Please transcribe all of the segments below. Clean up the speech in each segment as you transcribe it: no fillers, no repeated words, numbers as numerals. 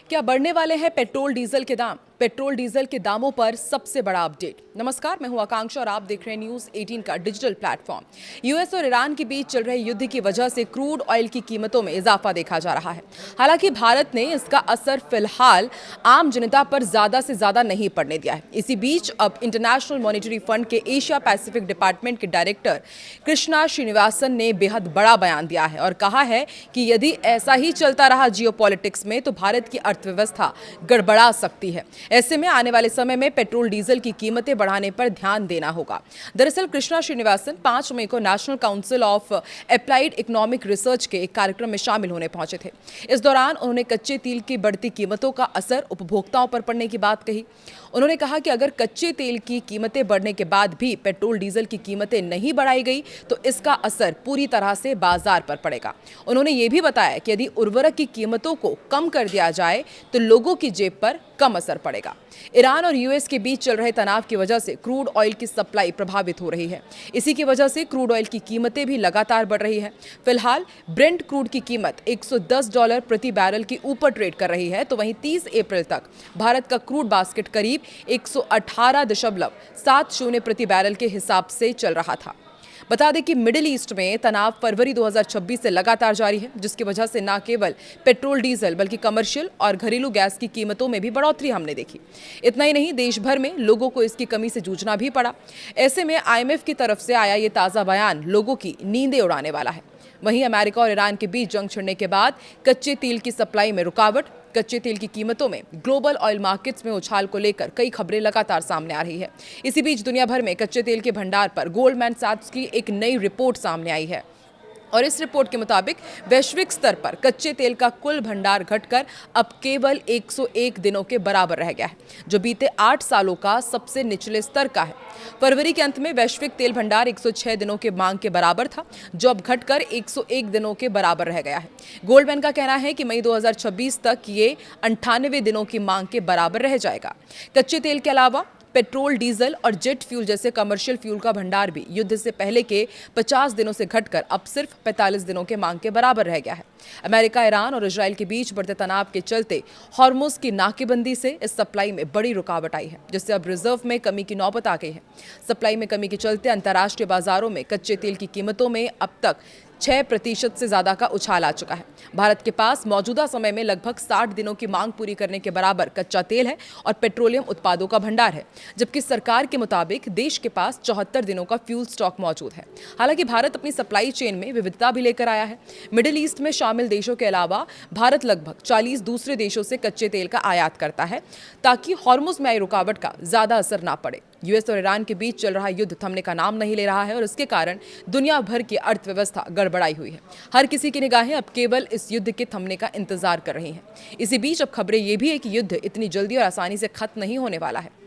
क्या बढ़ने वाले हैं पेट्रोल डीजल के दाम? पेट्रोल डीजल के दामों पर सबसे बड़ा अपडेट। नमस्कार, मैं हूं आकांक्षा और आप देख रहे हैं न्यूज 18 का डिजिटल प्लेटफॉर्म। यूएस और ईरान के बीच चल रहे युद्ध की वजह से क्रूड ऑयल की कीमतों में इजाफा देखा जा रहा है। हालांकि भारत ने इसका असर फिलहाल आम जनता पर ज्यादा से ज्यादा नहीं पड़ने दिया है। इसी बीच अब इंटरनेशनल मॉनिटरी फंड के एशिया पैसिफिक डिपार्टमेंट के डायरेक्टर कृष्णा श्रीनिवासन ने बेहद बड़ा बयान दिया है और कहा है कि यदि ऐसा ही चलता रहा जियोपॉलिटिक्स में तो भारत की अर्थव्यवस्था गड़बड़ा सकती है। ऐसे में आने वाले समय में पेट्रोल डीजल की कीमतें बढ़ाने पर ध्यान देना होगा। दरअसल कृष्णा श्रीनिवासन 5 मई को national council of applied economic research के एक कार्यक्रम में शामिल होने पहुंचे थे। इस दौरान उन्होंने कच्चे तेल की बढ़ती कीमतों का असर उपभोक्ताओं पर पड़ने की बात कही। उन्होंने कहा कि अगर कच्चे तेल की कीमतें बढ़ने के बाद भी पेट्रोल डीजल की कीमतें नहीं बढ़ाई गई तो इसका असर पूरी तरह से बाजार पर पड़ेगा। उन्होंने ये भी बताया कि यदि उर्वरक की कीमतों को कम कर दिया जाए तो लोगों की जेब पर कम असर पड़ेगा। ईरान और यूएस के बीच चल रहे तनाव की वजह से क्रूड ऑयल की सप्लाई प्रभावित हो रही है। इसी की वजह से क्रूड ऑयल की कीमतें भी लगातार बढ़ रही है। फिलहाल ब्रेंट क्रूड की कीमत $110 प्रति बैरल के ऊपर ट्रेड कर रही है, तो वहीं 30 अप्रैल तक भारत का क्रूड बास्केट करीब 118.70 प्रति बैरल के हिसाब से चल रहा था। बता दें कि मिडिल ईस्ट में तनाव फरवरी 2026 से लगातार जारी है, जिसकी वजह से न केवल पेट्रोल डीजल बल्कि कमर्शियल और घरेलू गैस की कीमतों में भी बढ़ोतरी हमने देखी। इतना ही नहीं, देश भर में लोगों को इसकी कमी से जूझना भी पड़ा। ऐसे में आईएमएफ की तरफ से आया ये ताज़ा बयान लोगों की नींदें उड़ाने वाला है। वहीं अमेरिका और ईरान के बीच जंग छिड़ने के बाद कच्चे तेल की सप्लाई में रुकावट, कच्चे तेल की कीमतों में ग्लोबल ऑयल मार्केट्स में उछाल को लेकर कई खबरें लगातार सामने आ रही है। इसी बीच दुनिया भर में कच्चे तेल के भंडार पर गोल्डमैन सैक्स की एक नई रिपोर्ट सामने आई है और इस रिपोर्ट के मुताबिक वैश्विक स्तर पर कच्चे तेल का कुल भंडार घटकर अब केवल 101 दिनों के बराबर रह गया है, जो बीते 8 सालों का सबसे निचले स्तर का है। फरवरी के अंत में वैश्विक तेल भंडार 106 दिनों के मांग के बराबर था, जो अब घटकर 101 दिनों के बराबर रह गया है। गोल्डमैन का कहना है कि मई 2026 तक ये 98 दिनों की मांग के बराबर रह जाएगा। कच्चे तेल के अलावा पेट्रोल, डीजल और जेट फ्यूल जैसे कमर्शियल फ्यूल का भंडार भी युद्ध से पहले के 50 दिनों से घटकर अब सिर्फ 45 दिनों के मांग के बराबर रह गया है। अमेरिका, ईरान और इजराइल के बीच बढ़ते तनाव के चलते हॉर्मुज की नाकेबंदी से इस सप्लाई में बड़ी रुकावट आई है, जिससे अब रिजर्व में कमी की नौबत आ गई है। सप्लाई में कमी के चलते अंतर्राष्ट्रीय बाजारों में कच्चे तेल की कीमतों में अब तक 6% से ज्यादा का उछाल आ चुका है। भारत के पास मौजूदा समय में लगभग 60 दिनों की मांग पूरी करने के बराबर कच्चा तेल है और पेट्रोलियम उत्पादों का भंडार है, जबकि सरकार के मुताबिक देश के पास 74 दिनों का फ्यूल स्टॉक मौजूद है। हालांकि भारत अपनी सप्लाई चेन में विविधता भी लेकर आया है। मिडिल ईस्ट में शामिल देशों के अलावा भारत लगभग 40 दूसरे देशों से कच्चे तेल का आयात करता है, ताकि हॉर्मुज में आई रुकावट का ज्यादा असर ना पड़े। यूएस और ईरान के बीच चल रहा युद्ध थमने का नाम नहीं ले रहा है और इसके कारण दुनिया भर की अर्थव्यवस्था गड़बड़ाई हुई है। हर किसी की निगाहें अब केवल इस युद्ध के थमने का इंतजार कर रही हैं। इसी बीच अब खबरें ये भी है कि युद्ध इतनी जल्दी और आसानी से खत्म नहीं होने वाला है।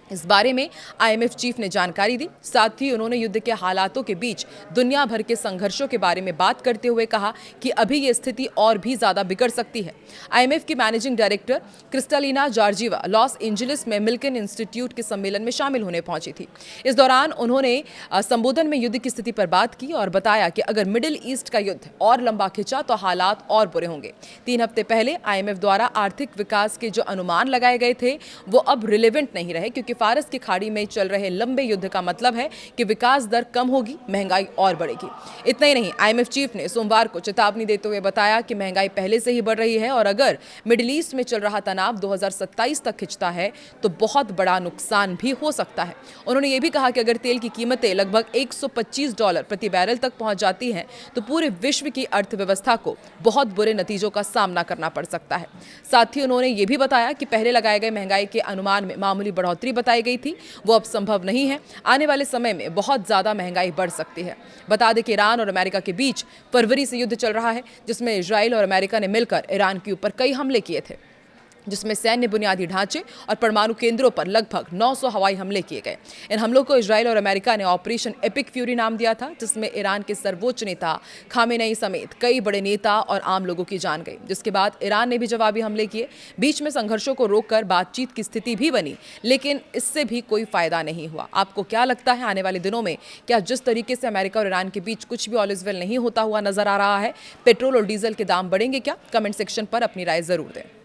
इस बारे में आईएमएफ चीफ ने जानकारी दी। साथ ही उन्होंने युद्ध के हालातों के बीच दुनिया भर के संघर्षों के बारे में बात करते हुए कहा कि अभी ये स्थिति और भी ज्यादा बिगड़ सकती है। आईएमएफ की managing director Kristalina Georgieva Los Angeles में मिल्कन इंस्टीट्यूट के सम्मेलन में शामिल होने पहुंची थी। इस दौरान उन्होंने संबोधन में युद्ध की स्थिति पर बात की और बताया कि अगर मिडिल ईस्ट का युद्ध और लंबा खिंचा तो हालात और बुरे होंगे। 3 हफ्ते पहले आईएमएफ द्वारा आर्थिक विकास के जो अनुमान लगाए गए थे वो अब रिलेवेंट नहीं रहे, क्योंकि फारस की खाड़ी में चल रहे लंबे युद्ध का मतलब है कि विकास दर कम होगी, महंगाई और बढ़ेगी। इतना ही नहीं, आईएमएफ चीफ ने सोमवार को चेतावनी देते हुए बताया कि महंगाई पहले से ही बढ़ रही है और अगर मिडिल ईस्ट में चल रहा तनाव 2027 तक खिंचता है तो बहुत बड़ा नुकसान भी हो सकता है। उन्होंने ये भी कहा कि अगर तेल की कीमतें लगभग $125 प्रति बैरल तक पहुंच जाती हैं तो पूरे विश्व की अर्थव्यवस्था को बहुत बुरे नतीजों का सामना करना पड़ सकता है। साथ ही उन्होंने ये भी बताया कि पहले लगाए गए महंगाई के अनुमान में मामूली बढ़ोतरी बताई गई थी, वो अब संभव नहीं है। आने वाले समय में बहुत ज्यादा महंगाई बढ़ सकती है। बता दें कि ईरान और अमेरिका के बीच फरवरी से युद्ध चल रहा है, जिसमें इजराइल और अमेरिका ने मिलकर ईरान के ऊपर कई हमले किए थे, जिसमें सैन्य बुनियादी ढांचे और परमाणु केंद्रों पर लगभग 900 हवाई हमले किए गए। इन हमलों को इजराइल और अमेरिका ने ऑपरेशन एपिक फ्यूरी नाम दिया था, जिसमें ईरान के सर्वोच्च नेता खामेनेई समेत कई बड़े नेता और आम लोगों की जान गई। जिसके बाद ईरान ने भी जवाबी हमले किए। बीच में संघर्षों को रोककर बातचीत की स्थिति भी बनी, लेकिन इससे भी कोई फायदा नहीं हुआ। आपको क्या लगता है, आने वाले दिनों में क्या जिस तरीके से अमेरिका और ईरान के बीच कुछ भी ऑल इज वेल नहीं होता हुआ नजर आ रहा है, पेट्रोल और डीजल के दाम बढ़ेंगे क्या? कमेंट सेक्शन पर अपनी राय जरूर दें।